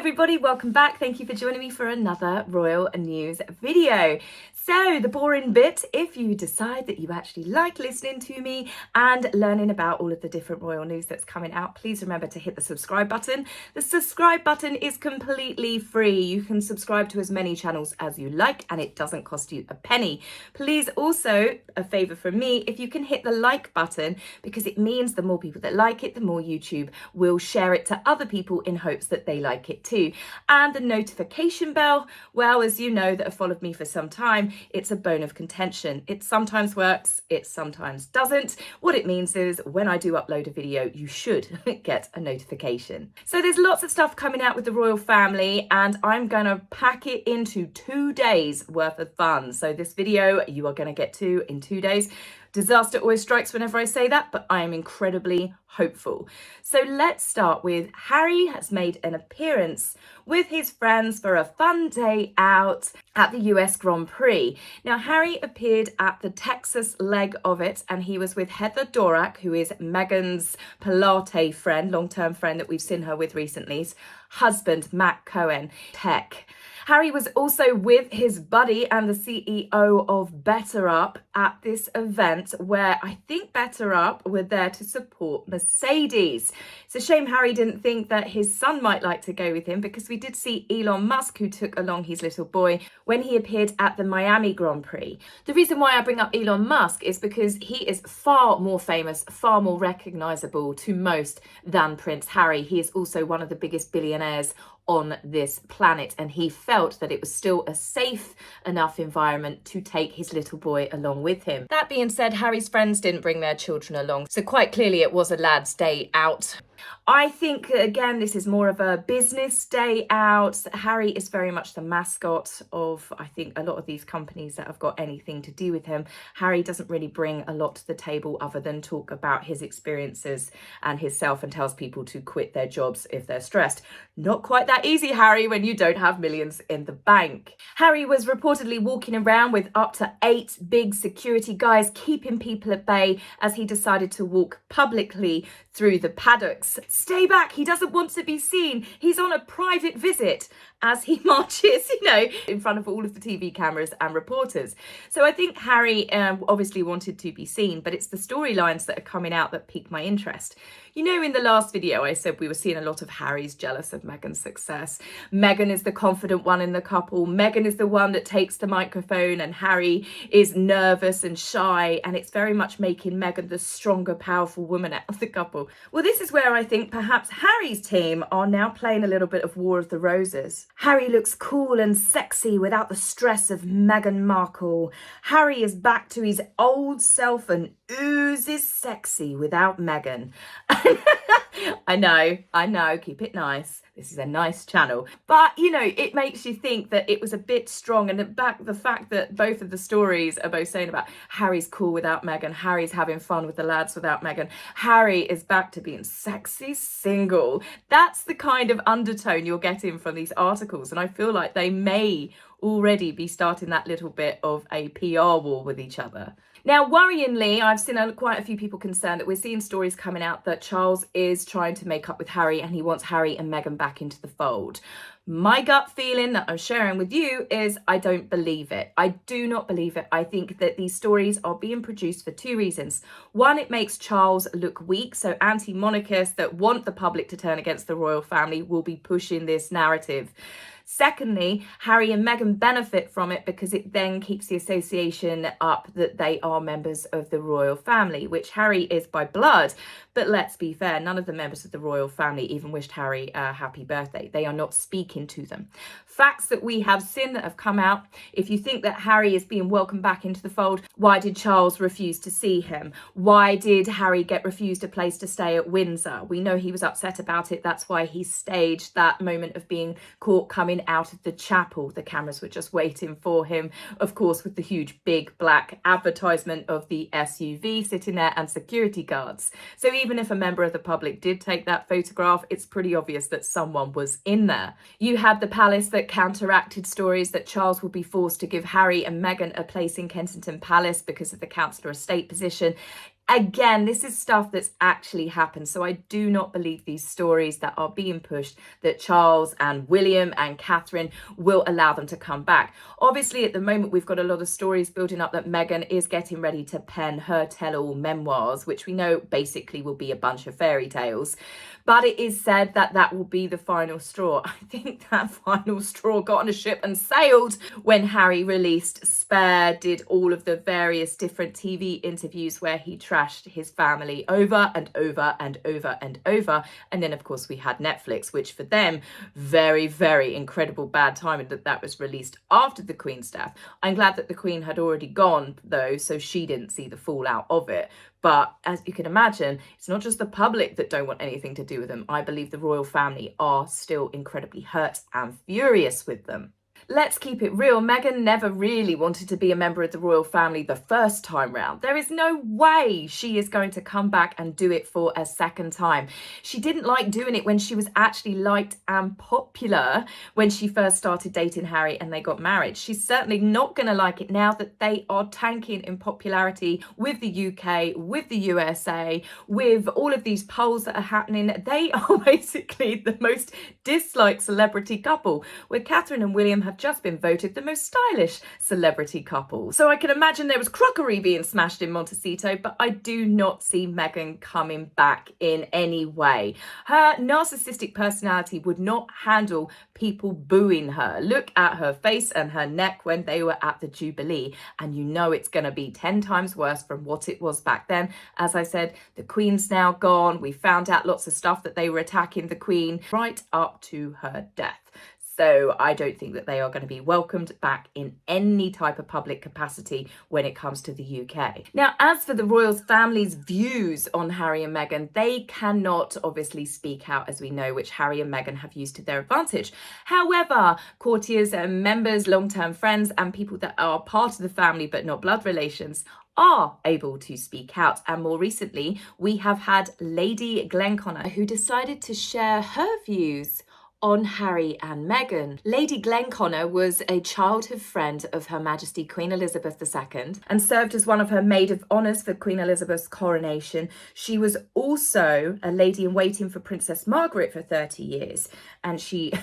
everybody, welcome back. Thank you for joining me for another royal news video. So the boring bit, if you decide that you actually like listening to me and learning about all of the different royal news that's coming out, please remember to hit the subscribe button. The subscribe button is completely free. You can subscribe to as many channels as you like and it doesn't cost you a penny. Please also, a favor from me, if you can hit the like button, because it means the more people that like it, the more YouTube will share it to other people in hopes that they like it too. And the notification bell, well, as you know that have followed me for some time, it's a bone of contention. It sometimes works, it sometimes doesn't. What it means is when I do upload a video, you should get a notification. So there's lots of stuff coming out with the royal family and I'm gonna pack it into 2 days worth of fun. So this video you are gonna get to in 2 days. Disaster always strikes whenever I say that, but I am incredibly hopeful. So let's start with Harry has made an appearance with his friends for a fun day out at the US Grand Prix. Now, Harry appeared at the Texas leg of it and he was with Heather Dorak, who is Meghan's Pilates friend, long-term friend that we've seen her with recently, husband, Matt Cohen, tech. Harry was also with his buddy and the CEO of Better Up at this event where I think Better Up were there to support Mercedes. It's a shame Harry didn't think that his son might like to go with him because we did see Elon Musk, who took along his little boy when he appeared at the Miami Grand Prix. The reason why I bring up Elon Musk is because he is far more famous, far more recognizable to most than Prince Harry. He is also one of the biggest billionaires on this planet and he felt that it was still a safe enough environment to take his little boy along with him. That being said, Harry's friends didn't bring their children along, so quite clearly it was a lad's day out. I think, again, this is more of a business day out. Harry is very much the mascot of, I think, a lot of these companies that have got anything to do with him. Harry doesn't really bring a lot to the table other than talk about his experiences and himself and tells people to quit their jobs if they're stressed. Not quite that easy, Harry, when you don't have millions in the bank. Harry was reportedly walking around with up to 8 big security guys keeping people at bay as he decided to walk publicly through the paddocks. Stay back, he doesn't want to be seen. He's on a private visit as he marches, in front of all of the TV cameras and reporters. So I think Harry obviously wanted to be seen, but it's the storylines that are coming out that pique my interest. In the last video, I said we were seeing a lot of Harry's jealous of Meghan's success. Meghan is the confident one in the couple. Meghan is the one that takes the microphone and Harry is nervous and shy. And it's very much making Meghan the stronger, powerful woman out of the couple. Well, this is where I think perhaps Harry's team are now playing a little bit of War of the Roses. Harry looks cool and sexy without the stress of Meghan Markle. Harry is back to his old self and oozes sexy without Meghan. I know, keep it nice. This is a nice channel. But, it makes you think that it was a bit strong. And the fact that both of the stories are both saying about Harry's cool without Meghan, Harry's having fun with the lads without Meghan, Harry is back to being sexy single. That's the kind of undertone you're getting from these articles. And I feel like they may already be starting that little bit of a PR war with each other. Now, worryingly, I've seen quite a few people concerned that we're seeing stories coming out that Charles is trying to make up with Harry and he wants Harry and Meghan back into the fold. My gut feeling that I'm sharing with you is I don't believe it. I do not believe it. I think that these stories are being produced for 2 reasons. One, it makes Charles look weak. So anti-monarchists that want the public to turn against the royal family will be pushing this narrative. Secondly, Harry and Meghan benefit from it because it then keeps the association up that they are members of the royal family, which Harry is by blood. But let's be fair, none of the members of the royal family even wished Harry a happy birthday. They are not speaking to them. Facts that we have seen that have come out. If you think that Harry is being welcomed back into the fold, why did Charles refuse to see him? Why did Harry get refused a place to stay at Windsor? We know he was upset about it. That's why he staged that moment of being caught coming out of the chapel. The cameras were just waiting for him, of course, with the huge big black advertisement of the SUV sitting there and security guards. So even if a member of the public did take that photograph, it's pretty obvious that someone was in there. You had the palace that counteracted stories that Charles would be forced to give Harry and Meghan a place in Kensington Palace because of the councillor estate position. Again, this is stuff that's actually happened. So I do not believe these stories that are being pushed that Charles and William and Catherine will allow them to come back. Obviously, at the moment, we've got a lot of stories building up that Meghan is getting ready to pen her tell-all memoirs, which we know basically will be a bunch of fairy tales. But it is said that that will be the final straw. I think that final straw got on a ship and sailed when Harry released Spare, did all of the various different TV interviews where he trashed his family over and over and over and over. And then, of course, we had Netflix, which for them, very, very incredible bad timing that was released after the Queen's death. I'm glad that the Queen had already gone, though, so she didn't see the fallout of it. But as you can imagine, it's not just the public that don't want anything to do with them. I believe the royal family are still incredibly hurt and furious with them. Let's keep it real. Meghan never really wanted to be a member of the royal family the first time round. There is no way she is going to come back and do it for a second time. She didn't like doing it when she was actually liked and popular when she first started dating Harry and they got married. She's certainly not going to like it now that they are tanking in popularity with the UK, with the USA, with all of these polls that are happening. They are basically the most disliked celebrity couple, where Catherine and William have just been voted the most stylish celebrity couple. So I can imagine there was crockery being smashed in Montecito, but I do not see Meghan coming back in any way. Her narcissistic personality would not handle people booing her. Look at her face and her neck when they were at the Jubilee, and you know it's going to be 10 times worse from what it was back then. As I said, the Queen's now gone. We found out lots of stuff that they were attacking the Queen right up to her death. So I don't think that they are going to be welcomed back in any type of public capacity when it comes to the UK. Now, as for the royal family's views on Harry and Meghan, they cannot obviously speak out, as we know, which Harry and Meghan have used to their advantage. However, courtiers and members, long-term friends, and people that are part of the family but not blood relations are able to speak out. And more recently, we have had Lady Glenconner, who decided to share her views on Harry and Meghan. Lady Glenconner was a childhood friend of Her Majesty Queen Elizabeth II and served as one of her maid of honours for Queen Elizabeth's coronation. She was also a lady-in-waiting for Princess Margaret for 30 years. And she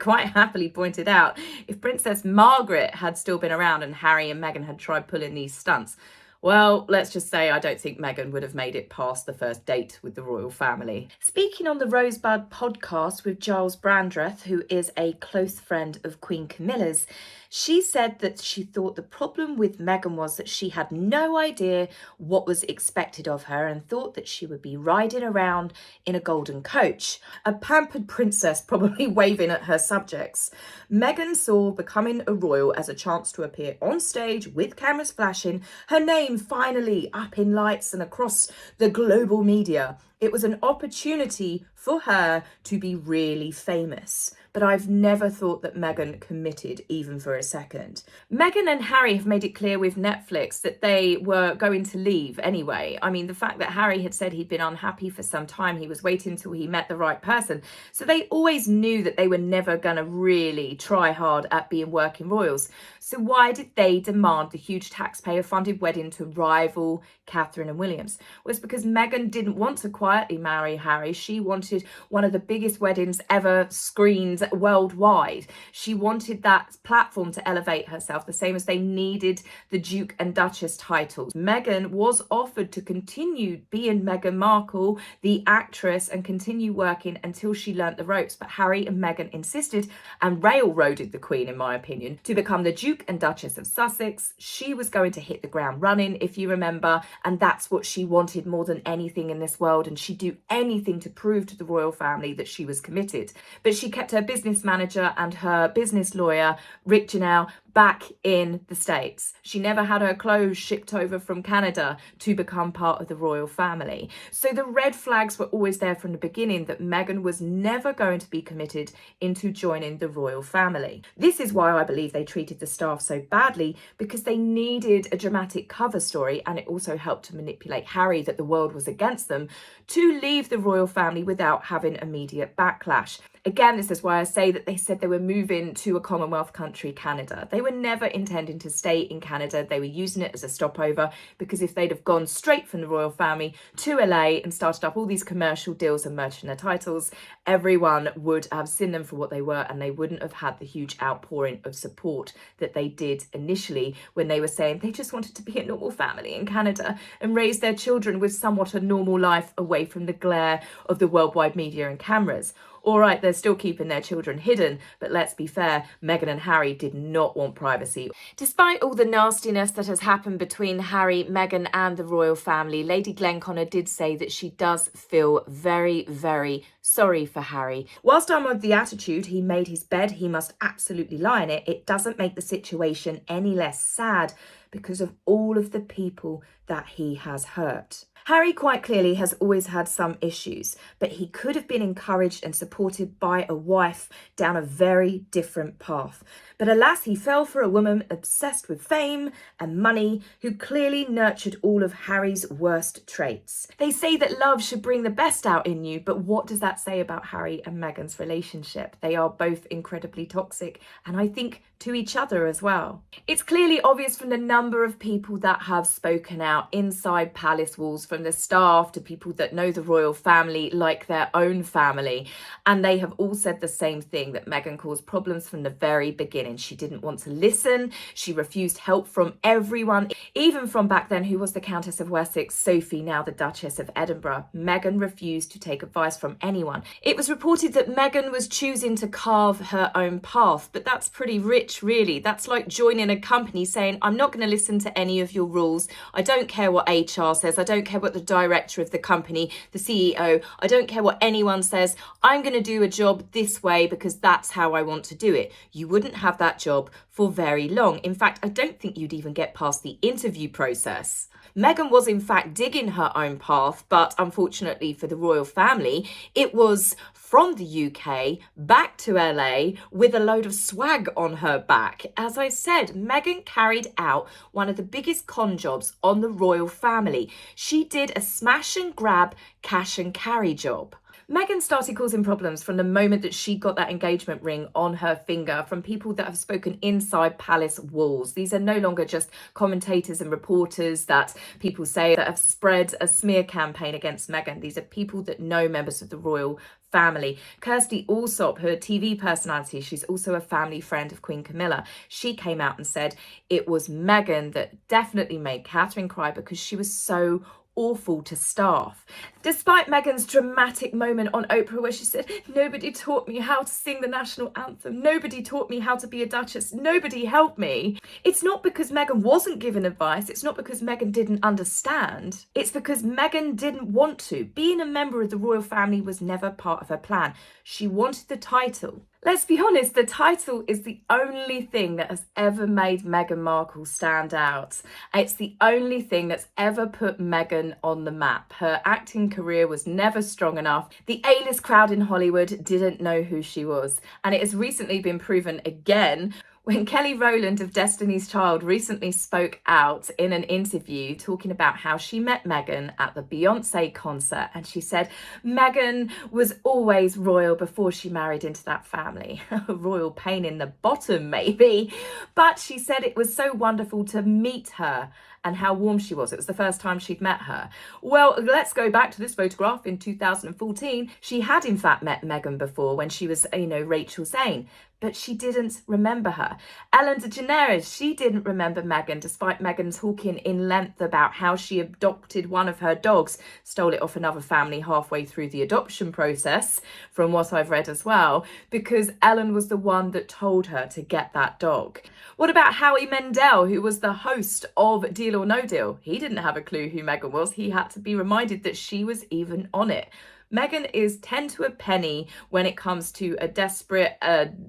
quite happily pointed out, if Princess Margaret had still been around and Harry and Meghan had tried pulling these stunts, well, let's just say I don't think Meghan would have made it past the first date with the royal family. Speaking on the Rosebud podcast with Giles Brandreth, who is a close friend of Queen Camilla's, she said that she thought the problem with Meghan was that she had no idea what was expected of her and thought that she would be riding around in a golden coach, a pampered princess probably waving at her subjects. Meghan saw becoming a royal as a chance to appear on stage with cameras flashing, her name finally up in lights and across the global media. It was an opportunity for her to be really famous. But I've never thought that Meghan committed even for a second. Meghan and Harry have made it clear with Netflix that they were going to leave anyway. I mean, the fact that Harry had said he'd been unhappy for some time, he was waiting until he met the right person. So they always knew that they were never going to really try hard at being working royals. So why did they demand the huge taxpayer-funded wedding to rival Catherine and William's? Well, it's because Meghan didn't want to quietly marry Harry. She wanted one of the biggest weddings ever screened worldwide. She wanted that platform to elevate herself, the same as they needed the Duke and Duchess titles. Meghan was offered to continue being Meghan Markle, the actress, and continue working until she learnt the ropes. But Harry and Meghan insisted and railroaded the Queen, in my opinion, to become the Duke and Duchess of Sussex. She was going to hit the ground running, if you remember, and that's what she wanted more than anything in this world, and she'd do anything to prove to the royal family that she was committed. But she kept her business manager and her business lawyer, Rick Janelle, back in the States. She never had her clothes shipped over from Canada to become part of the royal family. So the red flags were always there from the beginning that Meghan was never going to be committed into joining the royal family. This is why I believe they treated the staff so badly, because they needed a dramatic cover story, and it also helped to manipulate Harry that the world was against them, to leave the royal family without having immediate backlash. Again, this is why I say that they said they were moving to a Commonwealth country, Canada. They were never intending to stay in Canada. They were using it as a stopover, because if they'd have gone straight from the royal family to LA and started up all these commercial deals and merchant their titles, everyone would have seen them for what they were, and they wouldn't have had the huge outpouring of support that they did initially when they were saying they just wanted to be a normal family in Canada and raise their children with somewhat a normal life away from the glare of the worldwide media and cameras. All right, they're still keeping their children hidden, but let's be fair, Meghan and Harry did not want privacy. Despite all the nastiness that has happened between Harry, Meghan and the royal family, Lady Glenconner did say that she does feel very, very sorry for Harry. Whilst I'm of the attitude he made his bed, he must absolutely lie in it, it doesn't make the situation any less sad because of all of the people that he has hurt. Harry quite clearly has always had some issues, but he could have been encouraged and supported by a wife down a very different path. But alas, he fell for a woman obsessed with fame and money who clearly nurtured all of Harry's worst traits. They say that love should bring the best out in you, but what does that say about Harry and Meghan's relationship? They are both incredibly toxic, and I think to each other as well. It's clearly obvious from the number of people that have spoken out inside palace walls, from the staff to people that know the royal family like their own family, and they have all said the same thing, that Meghan caused problems from the very beginning. She didn't want to listen, she refused help from everyone, even from back then who was the Countess of Wessex, Sophie, now the Duchess of Edinburgh. Meghan refused to take advice from anyone. It was reported that Meghan was choosing to carve her own path, but that's pretty rich, really. That's like joining a company saying, I'm not going to listen to any of your rules. I don't care what HR says. I don't care what the director of the company, the CEO, I don't care what anyone says. I'm going to do a job this way because that's how I want to do it. You wouldn't have that job for very long. In fact, I don't think you'd even get past the interview process. Meghan was in fact digging her own path, but unfortunately for the royal family, it was from the UK back to LA with a load of swag on her back. As I said, Meghan carried out one of the biggest con jobs on the royal family. She did a smash and grab, cash and carry job. Meghan started causing problems from the moment that she got that engagement ring on her finger from people that have spoken inside palace walls. These are no longer just commentators and reporters that people say that have spread a smear campaign against Meghan. These are people that know members of the royal family. Kirsty Allsop, her TV personality, she's also a family friend of Queen Camilla. She came out and said it was Meghan that definitely made Catherine cry because she was so awful to staff. Despite Meghan's dramatic moment on Oprah where she said, nobody taught me how to sing the national anthem, nobody taught me how to be a duchess, nobody helped me. It's not because Meghan wasn't given advice, it's not because Meghan didn't understand, it's because Meghan didn't want to. Being a member of the royal family was never part of her plan. She wanted the title. Let's be honest, the title is the only thing that has ever made Meghan Markle stand out. It's the only thing that's ever put Meghan on the map. Her acting career was never strong enough. The A-list crowd in Hollywood didn't know who she was. And it has recently been proven again when Kelly Rowland of Destiny's Child recently spoke out in an interview talking about how she met Meghan at the Beyonce concert, and she said Meghan was always royal before she married into that family. A royal pain in the bottom maybe, but she said it was so wonderful to meet her and how warm she was. It was the first time she'd met her. Well, let's go back to this photograph in 2014. She had in fact met Meghan before when she was, Rachel Zane, but she didn't remember her. Ellen DeGeneres, she didn't remember Meghan, despite Meghan talking in length about how she adopted one of her dogs, stole it off another family halfway through the adoption process, from what I've read as well, because Ellen was the one that told her to get that dog. What about Howie Mandel, who was the host of Deal or No Deal? He didn't have a clue who Meghan was. He had to be reminded that she was even on it. Meghan is 10 to a penny when it comes to a desperate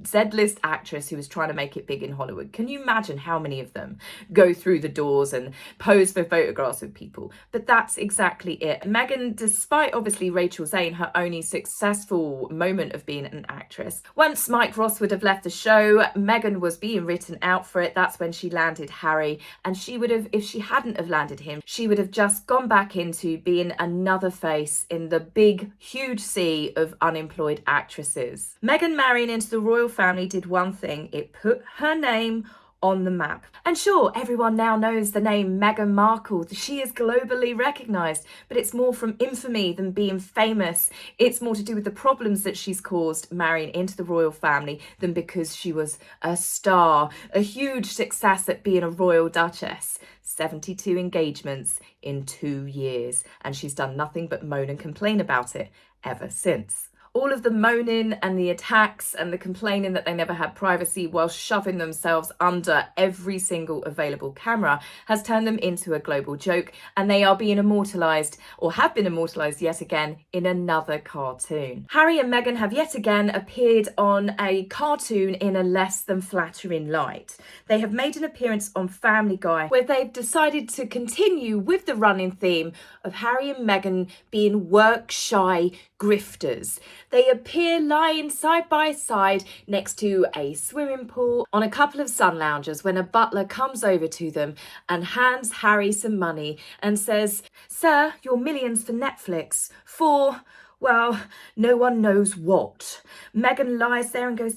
Z-list actress who is trying to make it big in Hollywood. Can you imagine how many of them go through the doors and pose for photographs with people? But that's exactly it. Meghan, despite obviously Rachel Zane, her only successful moment of being an actress, once Mike Ross would have left the show, Meghan was being written out for it. That's when she landed Harry, and she would have, if she hadn't have landed him, she would have just gone back into being another face in the big huge sea of unemployed actresses. Meghan marrying into the royal family did one thing: it put her name on the map. And sure, everyone now knows the name Meghan Markle. She is globally recognised, but it's more from infamy than being famous. It's more to do with the problems that she's caused marrying into the royal family than because she was a star, a huge success at being a royal duchess. 72 engagements in 2 years, and she's done nothing but moan and complain about it ever since. All of the moaning and the attacks and the complaining that they never had privacy while shoving themselves under every single available camera has turned them into a global joke, and they are being immortalised, or have been immortalised yet again, in another cartoon. Harry and Meghan have yet again appeared on a cartoon in a less than flattering light. They have made an appearance on Family Guy, where they've decided to continue with the running theme of Harry and Meghan being work-shy grifters. They appear lying side by side next to a swimming pool on a couple of sun loungers when a butler comes over to them and hands Harry some money and says, "Sir, your millions for Netflix, for, well, no one knows what." Meghan lies there and goes,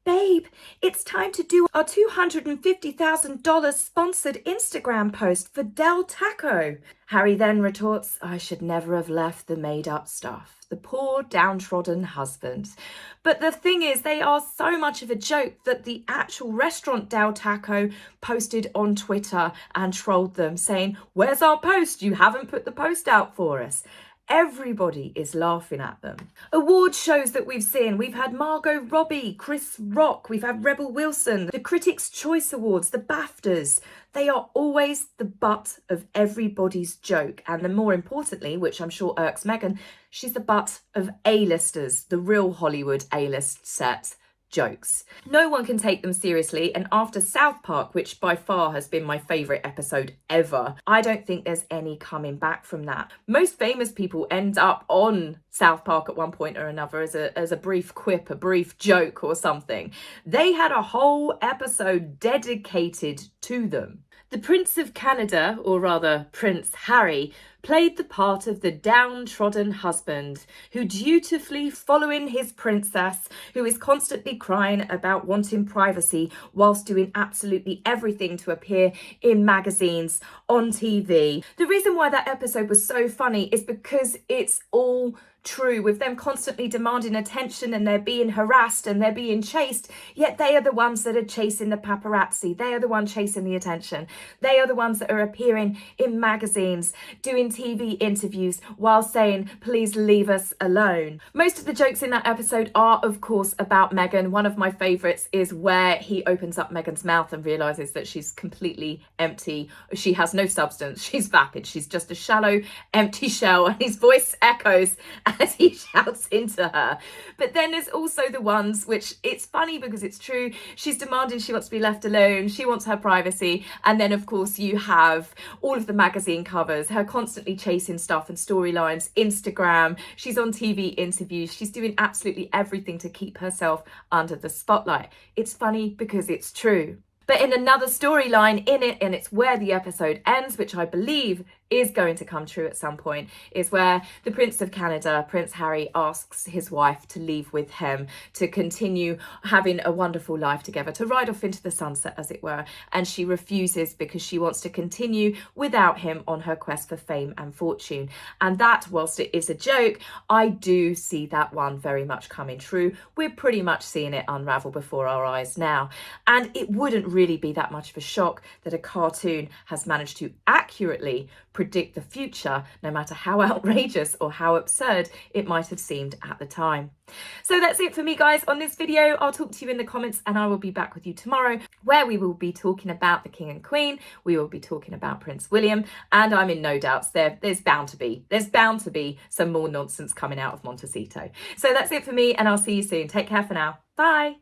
Babe, it's time to do our $250,000 sponsored Instagram post for Del Taco." Harry then retorts, "I should never have left the made-up stuff. The poor downtrodden husband." But the thing is, they are so much of a joke that the actual restaurant Del Taco posted on Twitter and trolled them, saying, "Where's our post? You haven't put the post out for us." Everybody is laughing at them. Award shows that we've seen. We've had Margot Robbie, Chris Rock, we've had Rebel Wilson, the Critics' Choice Awards, the BAFTAs. They are always the butt of everybody's joke. And then more importantly, which I'm sure irks Meghan, she's the butt of A-listers, the real Hollywood A-list set jokes. No one can take them seriously, and after South Park, which by far has been my favourite episode ever, I don't think there's any coming back from that. Most famous people end up on South Park at one point or another as a brief quip, a brief joke or something. They had a whole episode dedicated to them. The Prince of Canada, or rather Prince Harry, played the part of the downtrodden husband who, dutifully following his princess, who is constantly crying about wanting privacy whilst doing absolutely everything to appear in magazines, on TV. The reason why that episode was so funny is because it's all true, with them constantly demanding attention and they're being harassed and they're being chased, yet they are the ones that are chasing the paparazzi. They are the ones chasing the attention. They are the ones that are appearing in magazines, doing TV interviews while saying, "Please leave us alone." Most of the jokes in that episode are, of course, about Meghan. One of my favourites is where he opens up Meghan's mouth and realises that she's completely empty. She has no substance. She's vapid. She's just a shallow, empty shell, and his voice echoes as he shouts into her. But then there's also the ones which, it's funny because it's true, she's demanding she wants to be left alone, she wants her privacy, and then of course you have all of the magazine covers, her constantly chasing stuff and storylines, Instagram, she's on TV interviews, she's doing absolutely everything to keep herself under the spotlight. It's funny because it's true. But in another storyline in it, and it's where the episode ends, which I believe is going to come true at some point, is where the Prince of Canada, Prince Harry, asks his wife to leave with him, to continue having a wonderful life together, to ride off into the sunset, as it were. And she refuses because she wants to continue without him on her quest for fame and fortune. And that, whilst it is a joke, I do see that one very much coming true. We're pretty much seeing it unravel before our eyes now. And it wouldn't really be that much of a shock that a cartoon has managed to accurately predict the future, no matter how outrageous or how absurd it might have seemed at the time. So that's it for me, guys, on this video. I'll talk to you in the comments, and I will be back with you tomorrow, where we will be talking about the King and Queen. We will be talking about Prince William, and I'm in no doubts there's bound to be some more nonsense coming out of Montecito. So that's it for me, and I'll see you soon. Take care for now. Bye.